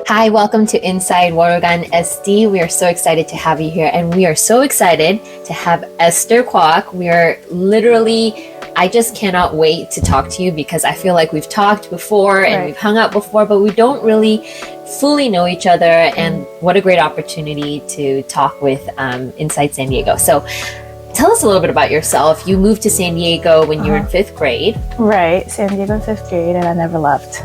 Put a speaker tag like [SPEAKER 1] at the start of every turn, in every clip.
[SPEAKER 1] Hi, welcome to INSIDE월간SD. We are so excited to have you here, and we are so excited to have Esther Kwak. We are literally, I just cannot wait to talk to you because I feel like we've talked before and we've hung out before, but we don't really fully know each other. And what a great opportunity to talk with Inside San Diego. So tell us a little bit about yourself. You moved to San Diego when you were in 5th grade.
[SPEAKER 2] Right, San Diego in 5th grade, and I never left.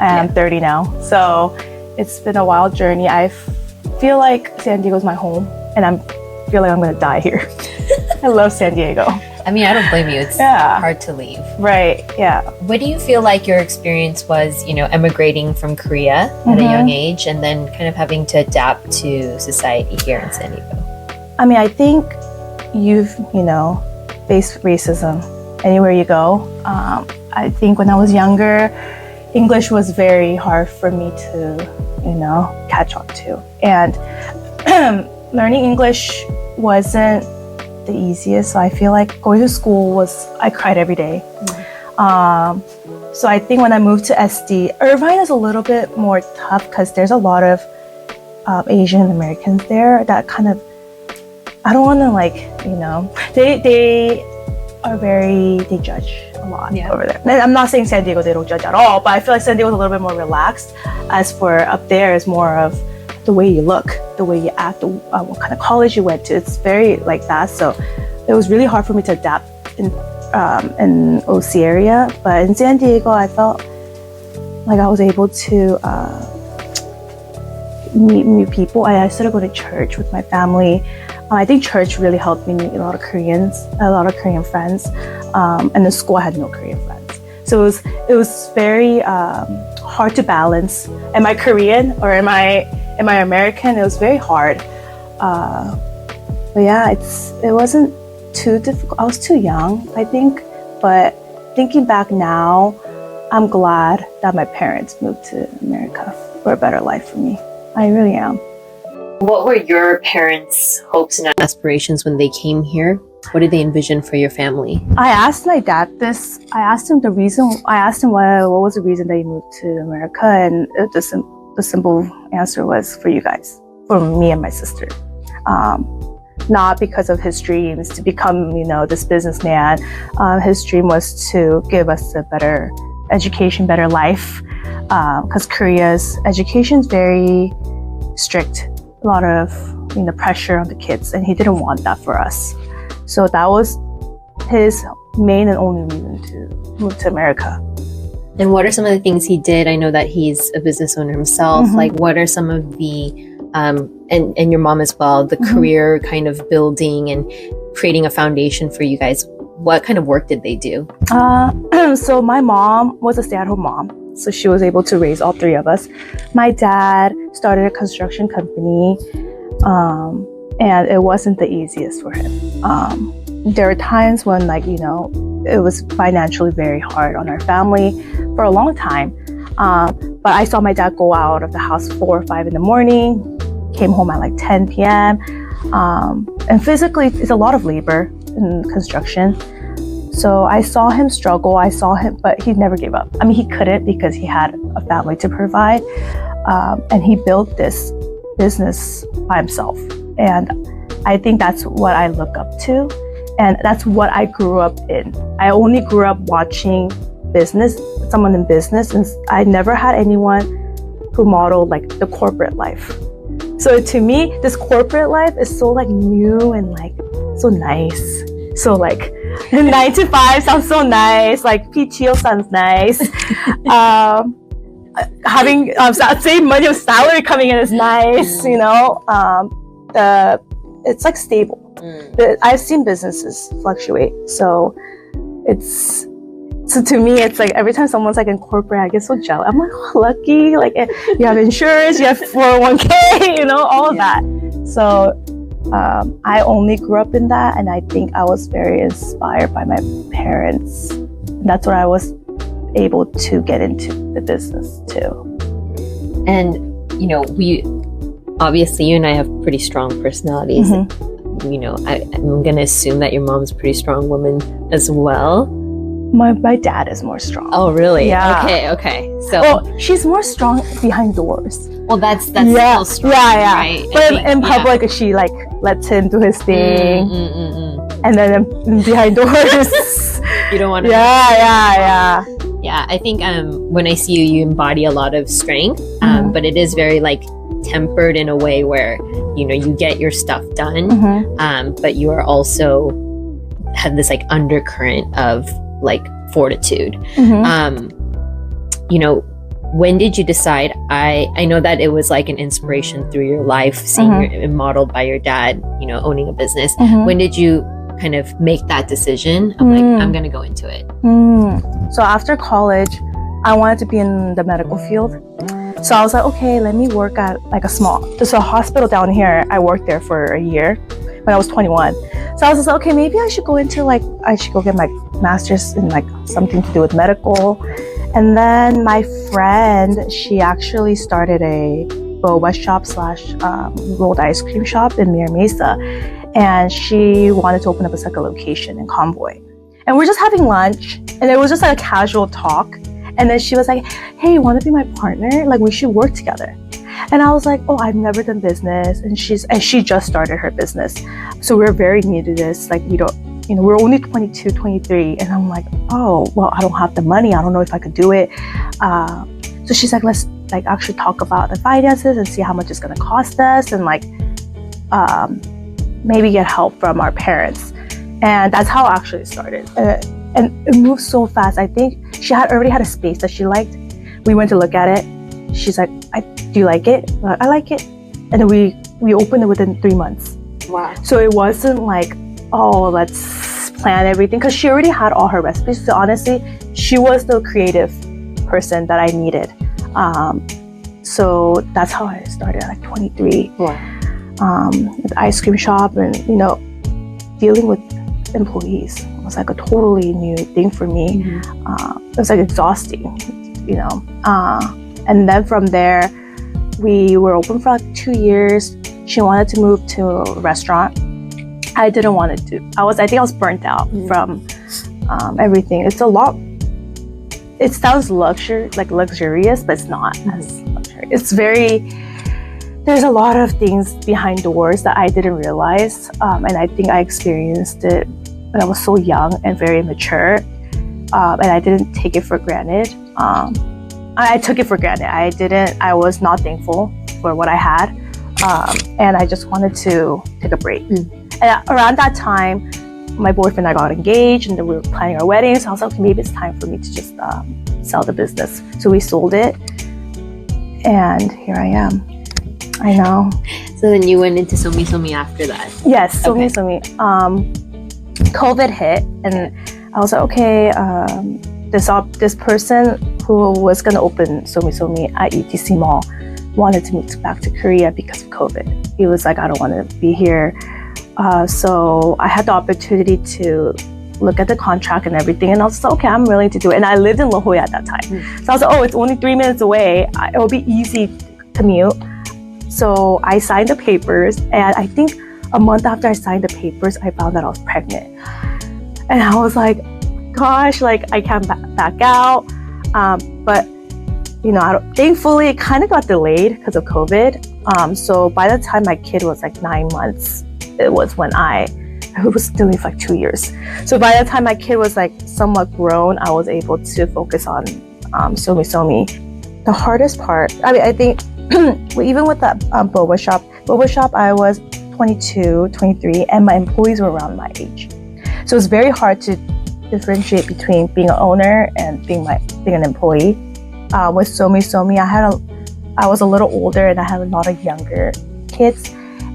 [SPEAKER 2] I'm 30 now, so it's been a wild journey. I feel like San Diego's my home, and I feel like I'm going to die here. I love San Diego.
[SPEAKER 1] I mean, I don't blame you. It's hard to leave.
[SPEAKER 2] Right, yeah.
[SPEAKER 1] What do you feel like your experience was, emigrating from Korea at a young age and then kind of having to adapt to society here in San Diego?
[SPEAKER 2] I mean, I think you've, faced racism anywhere you go. I think when I was younger, English was very hard for me to, catch on to. And learning English wasn't the easiest. So I feel like going to school I cried every day. So I think when I moved to SD, Irvine is a little bit more tough because there's a lot of Asian Americans there that kind of, I don't want to they judge a lot over there. And I'm not saying San Diego, they don't judge at all, but I feel like San Diego is a little bit more relaxed. As for up there, it's more of the way you look, the way you act, what kind of college you went to. It's very like that. So it was really hard for me to adapt in OC area. But in San Diego, I felt like I was able to meet new people. I started going to church with my family. I think church really helped me meet a lot of Korean friends. And in school, I had no Korean friends. So it was very hard to balance. Am I Korean or am I American? It was very hard. But yeah, it wasn't too difficult. I was too young, I think. But thinking back now, I'm glad that my parents moved to America for a better life for me. I really am.
[SPEAKER 1] What were your parents' hopes and aspirations when they came here? What did they envision for your family?
[SPEAKER 2] I asked my dad this. I asked him what was the reason that he moved to America, and the simple answer was for you guys, for me and my sister. Not because of his dreams to become, this businessman. His dream was to give us a better education, better life, because Korea's education is very strict. A lot of pressure on the kids, and he didn't want that for us. So that was his main and only reason to move to America.
[SPEAKER 1] And what are some of the things he did? I know that he's a business owner himself. Like, what are some of the and your mom as well, the career kind of building and creating a foundation for you guys? What kind of work did they do?
[SPEAKER 2] So my mom was a stay-at-home mom. So she was able to raise all three of us. My dad started a construction company, and it wasn't the easiest for him. There were times when, it was financially very hard on our family for a long time. But I saw my dad go out of the house 4 or 5 in the morning, came home at 10 p.m. And physically, it's a lot of labor in construction. So I saw him struggle, but he never gave up. I mean, he couldn't because he had a family to provide. And he built this business by himself. And I think that's what I look up to. And that's what I grew up in. I only grew up watching someone in business. And I never had anyone who modeled the corporate life. So to me, this corporate life is so new and so nice. So 9 to 5 sounds so nice. PTO sounds nice. Having same money of salary coming in is nice. It's stable. I've seen businesses fluctuate. So to me, it's every time someone's in corporate, I get so jealous. I'm oh, lucky. You have insurance, you have 401k, all of that. So I only grew up in that, and I think I was very inspired by my parents. And that's what I was able to get into the business too.
[SPEAKER 1] And obviously you and I have pretty strong personalities. I'm going to assume that your mom's a pretty strong woman as well.
[SPEAKER 2] My dad is more strong.
[SPEAKER 1] Oh, really?
[SPEAKER 2] Yeah.
[SPEAKER 1] Okay. So,
[SPEAKER 2] Well, she's more strong behind doors.
[SPEAKER 1] well, that's
[SPEAKER 2] Yeah,
[SPEAKER 1] still strong,
[SPEAKER 2] yeah.
[SPEAKER 1] right?
[SPEAKER 2] But
[SPEAKER 1] I think,
[SPEAKER 2] in public, she like lets him do his thing, and then behind doors.
[SPEAKER 1] You don't want to.
[SPEAKER 2] Yeah.
[SPEAKER 1] Yeah, I think when I see you, you embody a lot of strength, but it is very like tempered in a way where you get your stuff done, but you are also have this like undercurrent of like fortitude. When did you decide? I know that it was like an inspiration through your life, seeing modeled by your dad, owning a business. When did you kind of make that decision of like, I'm gonna go into it?
[SPEAKER 2] So after college, I wanted to be in the medical field. So I was like, okay, let me work at like there's a hospital down here. I worked there for a year when I was 21. So I was just like, okay, maybe I should go get my master's in like something to do with medical. And then my friend, she actually started a boba shop / rolled ice cream shop in Mira Mesa. And she wanted to open up a second location in Convoy. And we're just having lunch, and it was just like a casual talk. And then she was like, hey, you want to be my partner? Like, we should work together. And I was like, oh, I've never done business. And she just started her business. So we're very new to this. Like, we're only 22, 23. And I'm like, oh, well, I don't have the money. I don't know if I could do it. So she's like, let's like actually talk about the finances and see how much it's going to cost us. And like, maybe get help from our parents. And that's how I actually started. And it moved so fast. I think she already had a space that she liked. We went to look at it. She's like, do you like it? I like it. And then we opened it within 3 months.
[SPEAKER 1] Wow.
[SPEAKER 2] So it wasn't like, oh, let's plan everything. Because she already had all her recipes. So honestly, she was the creative person that I needed. So that's how I started at like 23.
[SPEAKER 1] Wow.
[SPEAKER 2] With the ice cream shop and, dealing with employees was like a totally new thing for me. It was like exhausting, and then from there, we were open for like 2 years. She wanted to move to a restaurant. I didn't want to do. I think I was burnt out from everything. It's a lot. It sounds luxurious, but it's not as luxurious. It's there's a lot of things behind doors that I didn't realize. And I think I experienced it when I was so young and very immature. And I didn't take it for granted. I took it for granted. I was not thankful for what I had. And I just wanted to take a break. And around that time, my boyfriend and I got engaged, and then we were planning our wedding. So I was like, okay, maybe it's time for me to just sell the business. So we sold it. And here I am. I know.
[SPEAKER 1] So then you went into Nozomi after that?
[SPEAKER 2] Yes, Nozomi. COVID hit, and I was like, okay, this person who was going to open Nozomi at UTC Mall wanted to move back to Korea because of COVID. He was like, I don't want to be here. So I had the opportunity to look at the contract and everything, and I was like, okay, I'm willing to do it. And I lived in La Jolla at that time. So I was like, oh, it's only 3 minutes away. It will be easy to commute. So I signed the papers, and I think a month after I signed the papers, I found that I was pregnant. And I was like, gosh, like I can't back out. But thankfully it kind of got delayed because of COVID. So by the time my kid was like 9 months, it was delayed for like 2 years. So by the time my kid was like somewhat grown, I was able to focus on Nozomi. The hardest part, I think, even with that boba shop, I was 22, 23, and my employees were around my age. So it's very hard to differentiate between being an owner and being an employee. With Nozomi, I was a little older, and I had a lot of younger kids,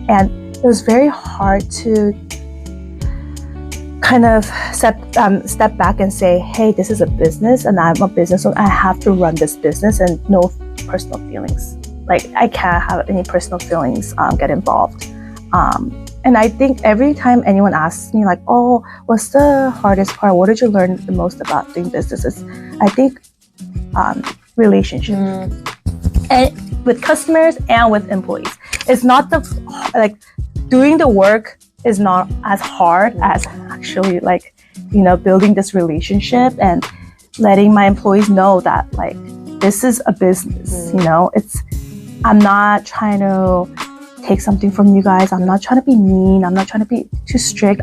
[SPEAKER 2] and it was very hard to kind of step back and say, hey, this is a business, and I'm a business owner. I have to run this business, and no personal feelings. Like, I can't have any personal feelings get involved. And I think every time anyone asks me, like, oh, what's the hardest part? What did you learn the most about doing businesses? I think relationship. And with customers and with employees. It's not doing the work is not as hard as actually like you know, building this relationship and letting my employees know that like this is a business, you know, I'm not trying to take something from you guys. I'm not trying to be mean. I'm not trying to be too strict.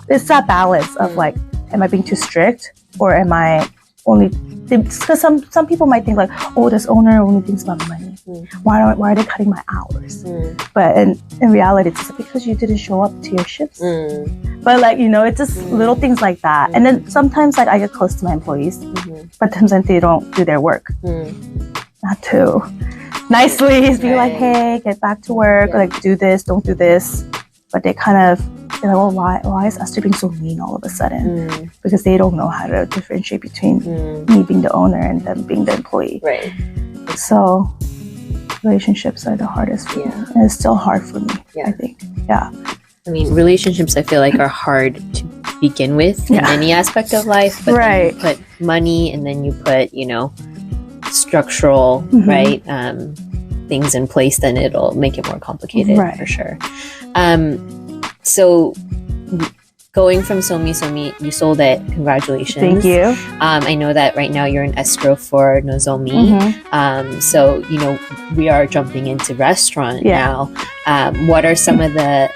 [SPEAKER 2] It's that balance of like, am I being too strict or am I only, because some people might think like, oh, this owner only thinks about money. Why are they cutting my hours? But in reality, it's just because you didn't show up to your shifts. But like, you know, it's just little things like that. And then sometimes like I get close to my employees, but sometimes they don't do their work. Not too nicely, just be like, hey, get back to work, like do this, don't do this. But they kind of, they're like, well, why is Esther being so mean all of a sudden? Because they don't know how to differentiate between me being the owner and them being the employee.
[SPEAKER 1] Right.
[SPEAKER 2] So relationships are the hardest for me. And it's still hard for me, I think. Yeah.
[SPEAKER 1] I mean, relationships, I feel like, are hard to begin with in any aspect of life. But then you put money and then you put, you know, structural, right, things in place, then it'll make it more complicated for sure. So going from Somi, you sold it. Congratulations.
[SPEAKER 2] Thank you.
[SPEAKER 1] I know that right now you're in escrow for Nozomi. So, you know, we are jumping into restaurant now. What are some of the,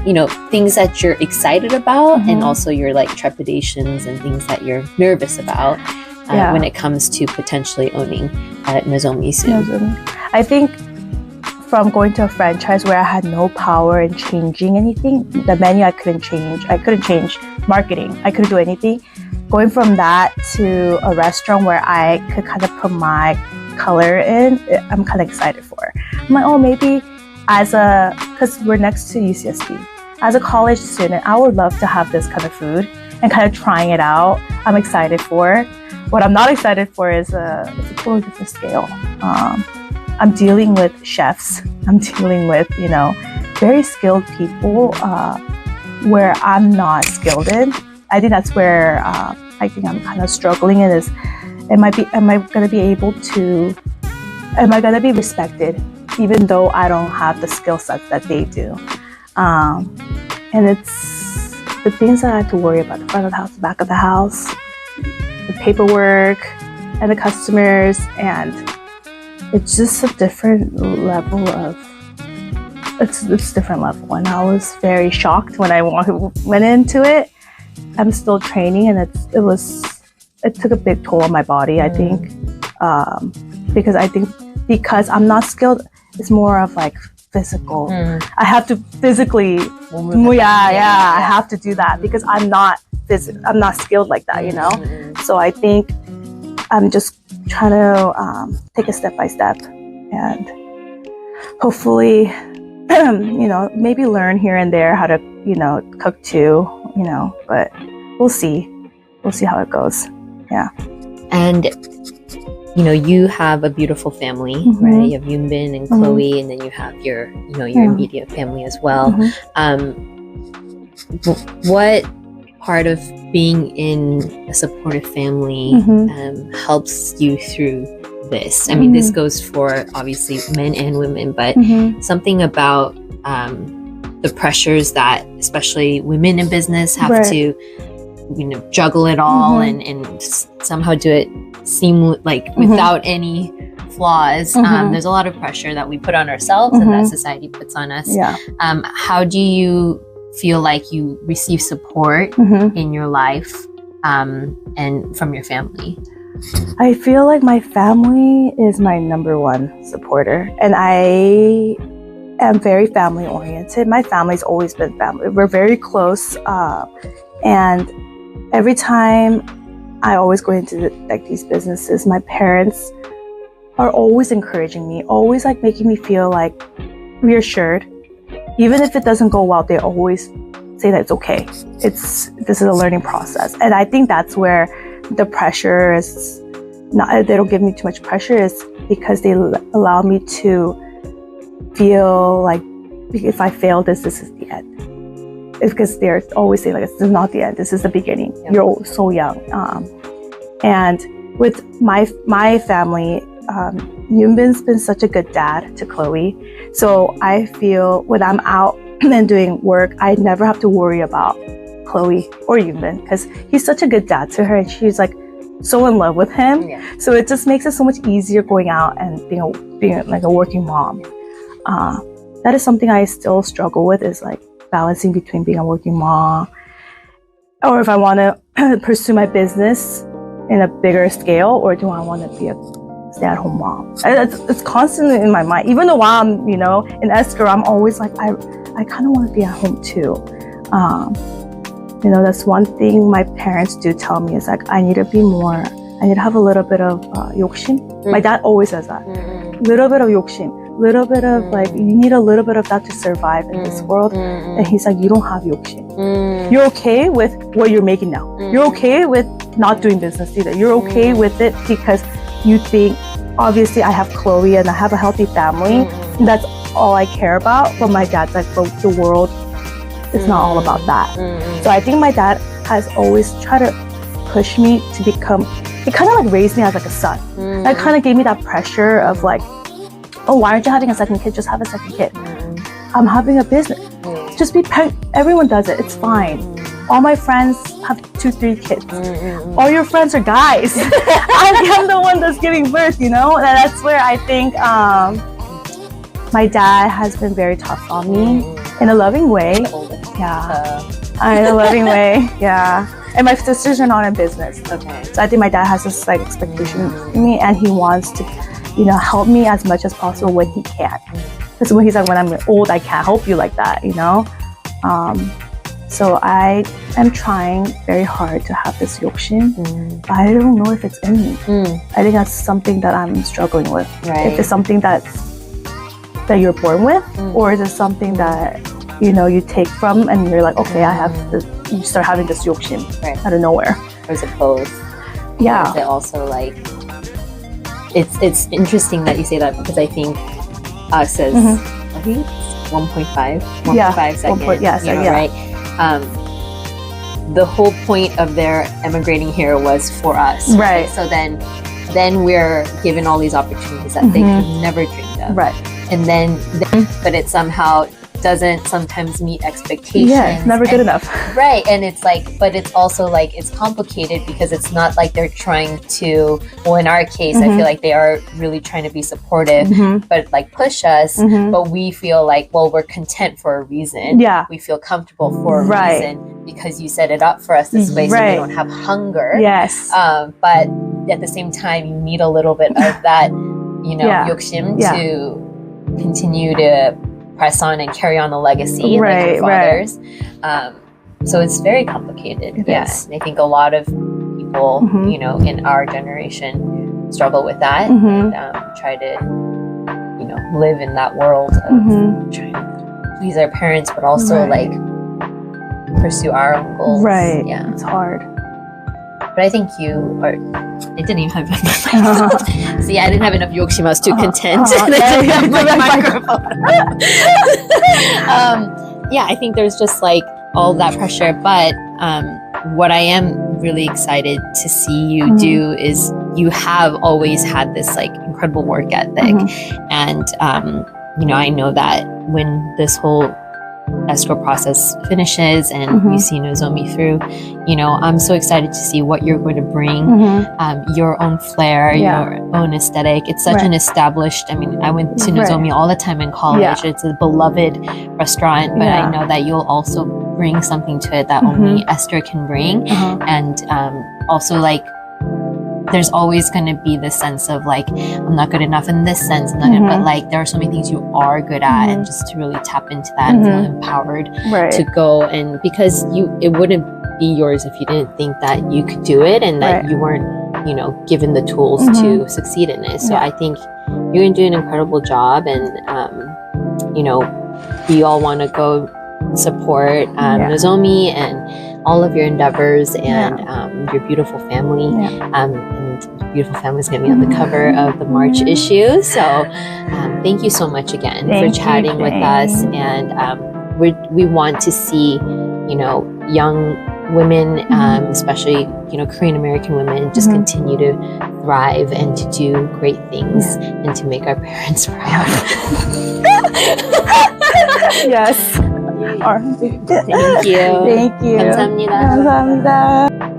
[SPEAKER 1] you know, things that you're excited about and also your like trepidations and things that you're nervous about when it comes to potentially owning Nozomi soon?
[SPEAKER 2] I think from going to a franchise where I had no power in changing anything, the menu I couldn't change marketing, I couldn't do anything. Going from that to a restaurant where I could kind of put my color in, I'm kind of excited for. I'm like, oh, maybe because we're next to UTCE. As a college student, I would love to have this kind of food and kind of trying it out. I'm excited for. What I'm not excited for is it's a totally different scale. I'm dealing with chefs. I'm dealing with, you know, very skilled people where I'm not skilled in. I think that's where I think I'm kind of struggling in is, am I going to be respected even though I don't have the skill sets that they do? And it's the things that I have to worry about, the front of the house, the back of the house, the paperwork, and the customers, and it's just a different level of, it's a different level. And I was very shocked when I went into it. I'm still training, and it took a big toll on my body, I think. Because I'm not skilled, it's more of like physical. I have to physically, I have to do that because I'm not skilled like that, you know? So I think I'm just trying to take it step by step and hopefully, you know, maybe learn here and there how to, you know, cook too, you know, but we'll see. We'll see how it goes. Yeah.
[SPEAKER 1] And, you know, you have a beautiful family, right? You have Yoonbin and Chloe, and then you have your, you know, your immediate family as well. What part of being in a supportive family helps you through this? I mean, this goes for obviously men and women, but something about the pressures that especially women in business have to, you know, juggle it all and somehow do it without any flaws. There's a lot of pressure that we put on ourselves and that society puts on us. How do you feel like you receive support in your life and from your family?
[SPEAKER 2] I feel like my family is my number one supporter, and I am very family oriented. My family's always been family. We're very close, and every time I always go into these businesses, my parents are always encouraging me, always like making me feel like reassured. Even if it doesn't go well, they always say that it's okay. This is a learning process. And I think that's where the pressure is not, they don't give me too much pressure, is because they allow me to feel like if I fail this is the end. It's because they're always saying like, this is not the end, this is the beginning. You're so young. And with my family, Yoonbin's been such a good dad to Chloe. So I feel when I'm out and doing work, I never have to worry about Chloe or Yunbin, because he's such a good dad to her, and she's like so in love with him.
[SPEAKER 1] Yeah.
[SPEAKER 2] So it just makes it so much easier going out and being like a working mom. That is something I still struggle with, is like balancing between being a working mom, or if I want to pursue my business in a bigger scale, or do I want to be a stay-at-home mom? It's constantly in my mind. Even though while I'm, in Esther, I'm always like, I kind of want to be at home too. That's one thing my parents do tell me, is like, I need to have a little bit of 욕심. My dad always says that. Little bit of 욕심. Little bit of like, you need a little bit of that to survive in this world. And he's like, you don't have 욕심. You're okay with what you're making now. You're okay with not doing business either. You're okay with it because you think, obviously I have Chloe and I have a healthy family. And that's all I care about. But my dad's like, the world is not all about that. So I think my dad has always tried to push me to become, he kind of like raised me as like a son. That kind of gave me that pressure of like, oh, why aren't you having a second kid? Just have a second kid. I'm having a business. Just be everyone does it. It's fine. All my friends have 2-3 kids. All your friends are guys. I'm the one that's giving birth, And that's where I think my dad has been very tough on me in a loving way. Yeah. In a loving way. Yeah. And my sisters are not in business.
[SPEAKER 1] Okay.
[SPEAKER 2] So I think my dad has this like expectation in me, and he wants to help me as much as possible when he can. Because when he's like, when I'm old, I can't help you like that, So I am trying very hard to have this 욕심, but I don't know if it's in me. I think that's something that I'm struggling with.
[SPEAKER 1] Right.
[SPEAKER 2] If it's something that you're born with, or is it something that you take from, and you're like, okay, I have this. You start having this 욕심 out of nowhere.
[SPEAKER 1] Or is it both?
[SPEAKER 2] Yeah.
[SPEAKER 1] Or is it also like, it's interesting that you say that, because I think us as, I think it's 1.5 second, right? The whole point of their emigrating here was for us,
[SPEAKER 2] right?
[SPEAKER 1] So then we're given all these opportunities that they could never dreamed of,
[SPEAKER 2] right?
[SPEAKER 1] And then but it somehow doesn't sometimes meet expectations.
[SPEAKER 2] Yeah, it's never good enough.
[SPEAKER 1] Right, and it's like, but it's also like, it's complicated because it's not like they're trying to, well, in our case, I feel like they are really trying to be supportive, but like push us, but we feel like, well, we're content for a reason.
[SPEAKER 2] Yeah.
[SPEAKER 1] We feel comfortable for a reason because you set it up for us this way, so we don't have hunger.
[SPEAKER 2] Yes.
[SPEAKER 1] But at the same time, you need a little bit of that, 욕심 to continue to press on and carry on the legacy like your father's. So it's very complicated.
[SPEAKER 2] It is.
[SPEAKER 1] And I think a lot of people, in our generation struggle with that and try to, live in that world of trying to please our parents, but also like pursue our own goals.
[SPEAKER 2] Right.
[SPEAKER 1] Yeah.
[SPEAKER 2] It's hard.
[SPEAKER 1] But I think I didn't even have See, I didn't have enough 욕심. I was too content. I think there's just like all that pressure. But what I am really excited to see you do is you have always had this like incredible work ethic. And, I know that when this whole escrow process finishes and you see Nozomi through, I'm so excited to see what you're going to bring, your own flair, your own aesthetic. It's such an established, I went to Nozomi all the time in college. It's a beloved restaurant, but I know that you'll also bring something to it that only Esther can bring. And also like, there's always going to be this sense of like, I'm not good enough in this sense, but like there are so many things you are good at, and just to really tap into that and feel empowered to go. And because it wouldn't be yours if you didn't think that you could do it and that you weren't, given the tools to succeed in it. So I think you're going to do an incredible job, and we all want to go support Nozomi and all of your endeavors and your beautiful family. And your beautiful family is going to be on the cover of the March issue. So thank you so much again for chatting with us. And we want to see, young women, especially, Korean American women, just continue to thrive and to do great things and to make our parents proud.
[SPEAKER 2] Yes. Or,
[SPEAKER 1] Thank you.
[SPEAKER 2] Thank you.
[SPEAKER 1] 감사합니다.
[SPEAKER 2] 감사합니다.